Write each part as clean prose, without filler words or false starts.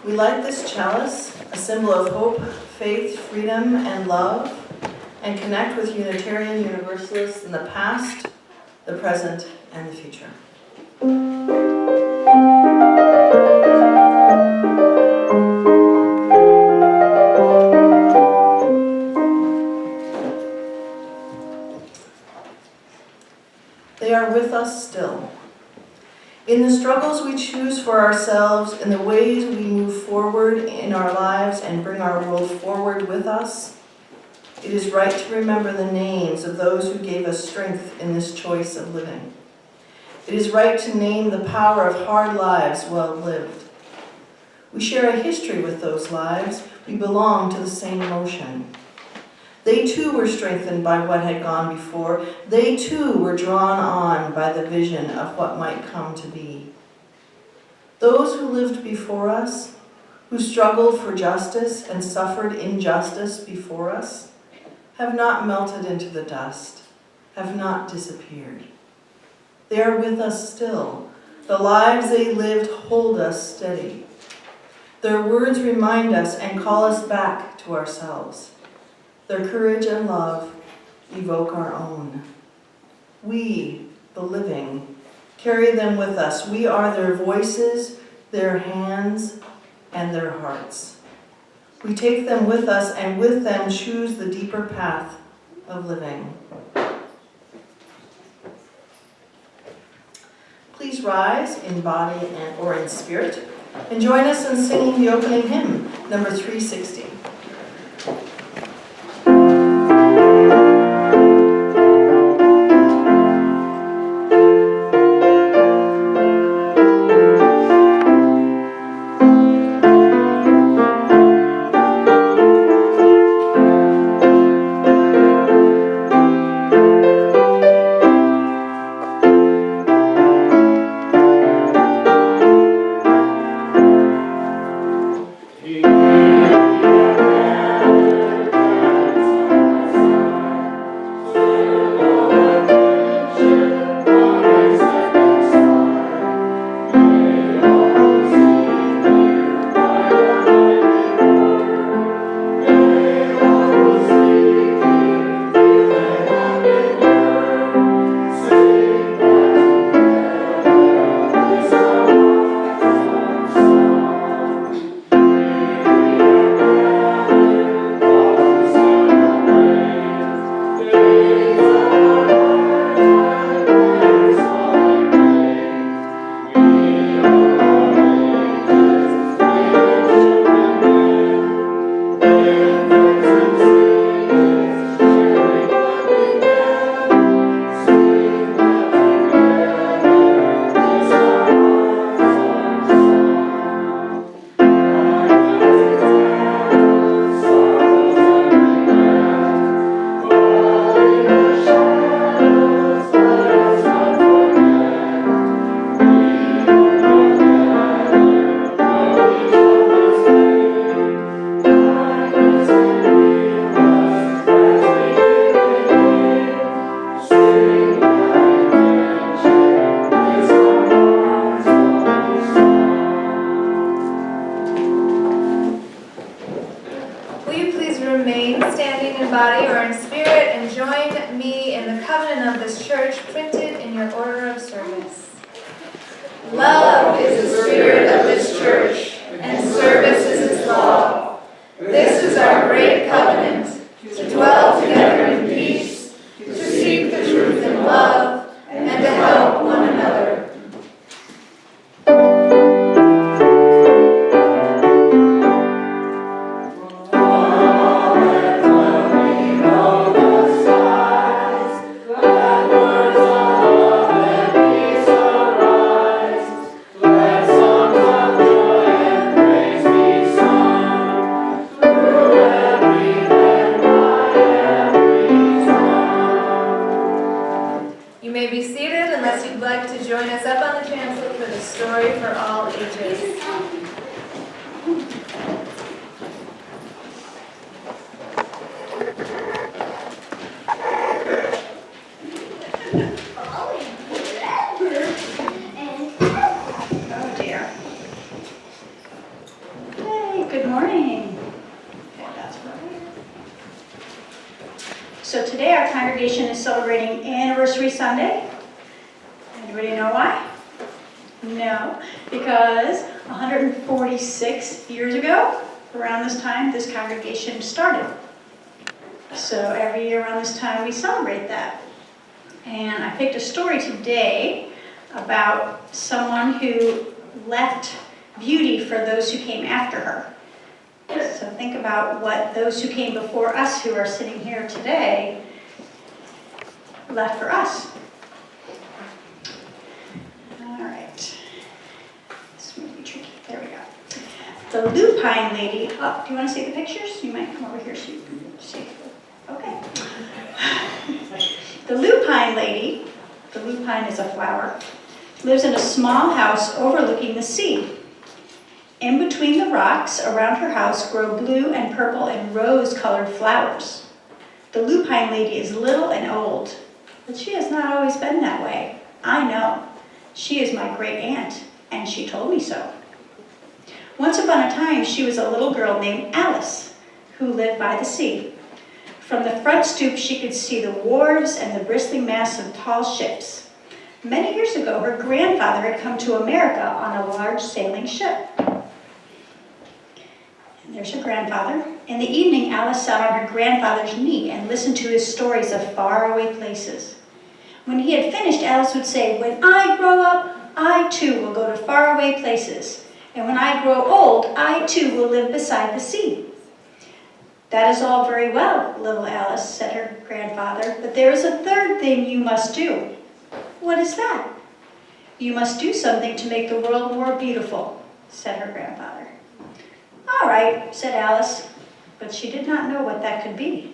We light this chalice, a symbol of hope, faith, freedom, and love, and connect with Unitarian Universalists in the past, the present, and the future. They are with us still. In the struggles we choose for ourselves, in the ways we move forward in our lives and bring our world forward with us, it is right to remember the names of those who gave us strength in this choice of living. It is right to name the power of hard lives well lived. We share a history with those lives. We belong to the same emotion. They too were strengthened by what had gone before. They too were drawn on by the vision of what might come to be. Those who lived before us, who struggled for justice and suffered injustice before us, have not melted into the dust, have not disappeared. They are with us still. The lives they lived hold us steady. Their words remind us and call us back to ourselves. Their courage and love evoke our own. We, the living, carry them with us. We are their voices, their hands, and their hearts. We take them with us and with them choose the deeper path of living. Please rise in body or in spirit and join us in singing the opening hymn, number 360. congregation is celebrating Anniversary Sunday. Anybody know why? No, because 146 years ago, around this time, this congregation started. So every year around this time, we celebrate that. And I picked a story today about someone who left beauty for those who came after her. So think about what those who came before us, who are sitting here today, left for us. All right. This may be tricky. There we go. The lupine lady. Oh, do you want to see the pictures? You might come over here so you can see. Okay. The lupine lady, the lupine is a flower, lives in a small house overlooking the sea. In between the rocks around her house grow blue and purple and rose-colored flowers. The lupine lady is little and old, but she has not always been that way. I know. She is my great aunt, and she told me so. Once upon a time, she was a little girl named Alice, who lived by the sea. From the front stoop, she could see the wharves and the bristling masts of tall ships. Many years ago, her grandfather had come to America on a large sailing ship. And there's her grandfather. In the evening, Alice sat on her grandfather's knee and listened to his stories of faraway places. When he had finished, Alice would say, "When I grow up, I too will go to faraway places. And when I grow old, I too will live beside the sea." "That is all very well, little Alice," said her grandfather, "but there is a third thing you must do." "What is that?" "You must do something to make the world more beautiful," said her grandfather. "All right," said Alice, but she did not know what that could be.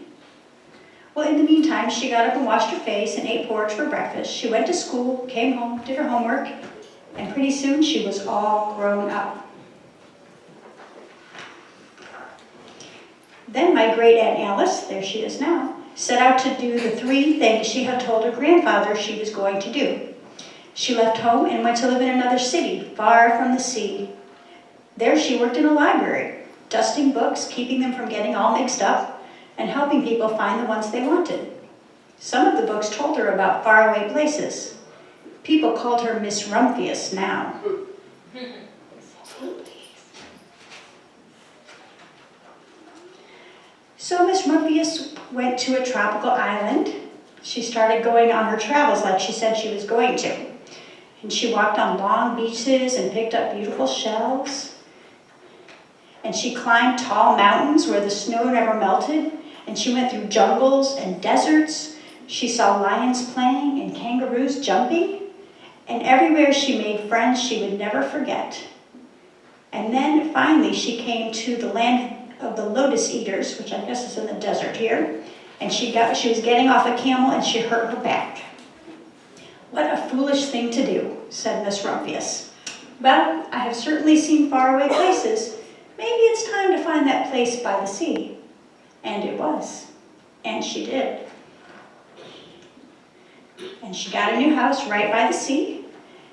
Well, in the meantime, she got up and washed her face and ate porridge for breakfast. She went to school, came home, did her homework, and pretty soon she was all grown up. Then my great Aunt Alice, there she is now, set out to do the 3 things she had told her grandfather she was going to do. She left home and went to live in another city, far from the sea. There she worked in a library, dusting books, keeping them from getting all mixed up, and helping people find the ones they wanted. Some of the books told her about faraway places. People called her Miss Rumphius now. So Miss Rumphius went to a tropical island. She started going on her travels like she said she was going to. And she walked on long beaches and picked up beautiful shells. And she climbed tall mountains where the snow never melted. And she went through jungles and deserts. She saw lions playing and kangaroos jumping. And everywhere she made friends she would never forget. And then finally she came to the land of the lotus eaters, which I guess is in the desert here, and she was getting off a camel and she hurt her back. "What a foolish thing to do," said Miss Rumphius. "Well, I have certainly seen faraway places. Maybe it's time to find that place by the sea." And it was, and she did. And she got a new house right by the sea.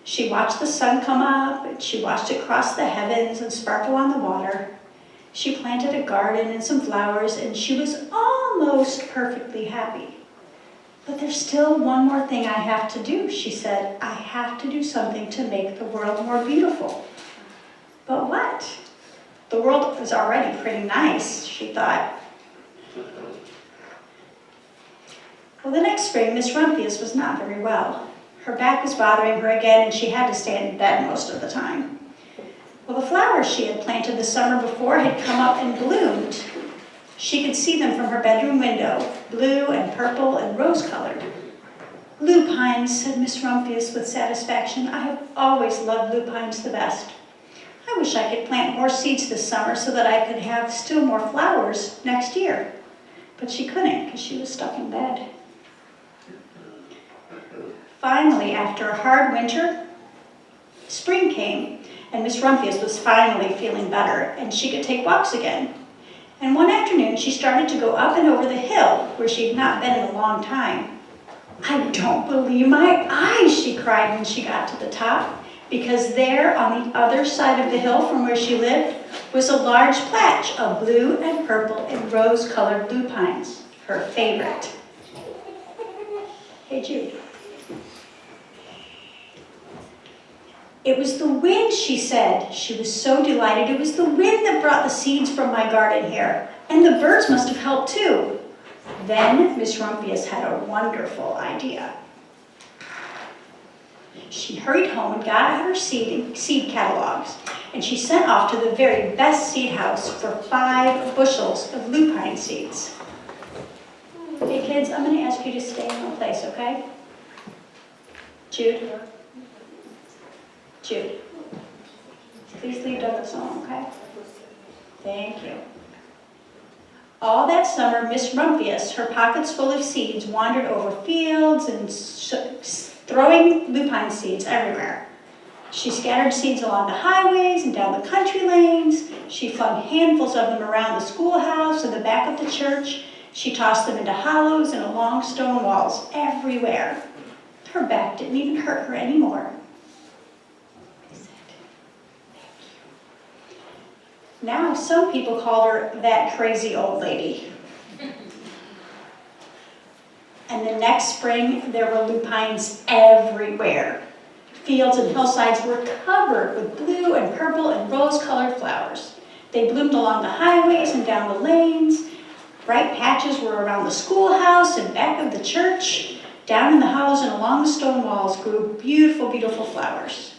She watched the sun come up, and she watched it cross the heavens and sparkle on the water. She planted a garden and some flowers, and she was almost perfectly happy. "But there's still one more thing I have to do," she said. "I have to do something to make the world more beautiful." But what? The world was already pretty nice, she thought. Well, the next spring, Miss Rumphius was not very well. Her back was bothering her again, and she had to stay in bed most of the time. Well, the flowers she had planted the summer before had come up and bloomed. She could see them from her bedroom window, blue and purple and rose-colored. "Lupines," said Miss Rumphius with satisfaction. "I have always loved lupines the best. I wish I could plant more seeds this summer so that I could have still more flowers next year." But she couldn't because she was stuck in bed. Finally, after a hard winter, spring came, and Miss Rumphius was finally feeling better, and she could take walks again. And one afternoon, she started to go up and over the hill where she had not been in a long time. "I don't believe my eyes," she cried when she got to the top, because there on the other side of the hill from where she lived was a large patch of blue and purple and rose-colored lupines, her favorite. Hey, Jude. It was the wind, she said. She was so delighted. It was the wind that brought the seeds from my garden here. And the birds must have helped too. Then Miss Rumphius had a wonderful idea. She hurried home and got out her seed catalogs, and she sent off to the very best seed house for 5 bushels of lupine seeds. Hey kids, I'm going to ask you to stay in one place, okay? Jude? Jude, please leave Douglas alone, okay? Thank you. All that summer, Miss Rumphius, her pockets full of seeds, wandered over fields and throwing lupine seeds everywhere. She scattered seeds along the highways and down the country lanes. She flung handfuls of them around the schoolhouse and the back of the church. She tossed them into hollows and along stone walls everywhere. Her back didn't even hurt her anymore. Now, some people called her that crazy old lady. And the next spring, there were lupines everywhere. Fields and hillsides were covered with blue and purple and rose-colored flowers. They bloomed along the highways and down the lanes. Bright patches were around the schoolhouse and back of the church. Down in the hollows and along the stone walls grew beautiful, beautiful flowers.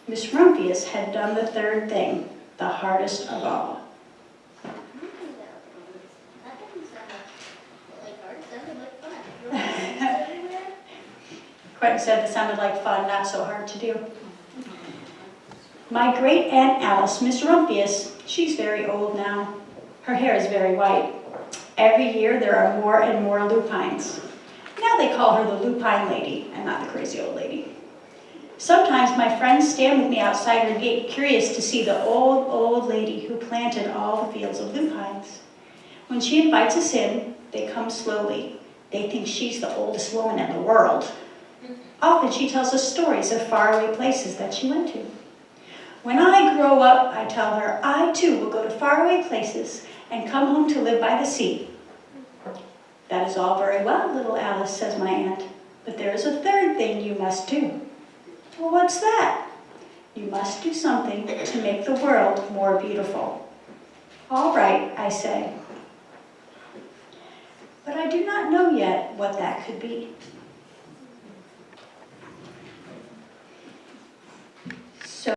Miss Rumphius had done the third thing, the hardest of all. Quentin said it sounded like fun, not so hard to do. My great Aunt Alice, Miss Rumphius, she's very old now. Her hair is very white. Every year there are more and more lupines. Now they call her the lupine lady and not the crazy old lady. Sometimes my friends stand with me outside her gate, curious to see the old, old lady who planted all the fields of lupines. When she invites us in, they come slowly. They think she's the oldest woman in the world. Often she tells us stories of faraway places that she went to. When I grow up, I tell her, I too will go to faraway places and come home to live by the sea. That is all very well, little Alice, says my aunt, but there is a third thing you must do. Well, what's that? You must do something to make the world more beautiful. All right, I say. But I do not know yet what that could be.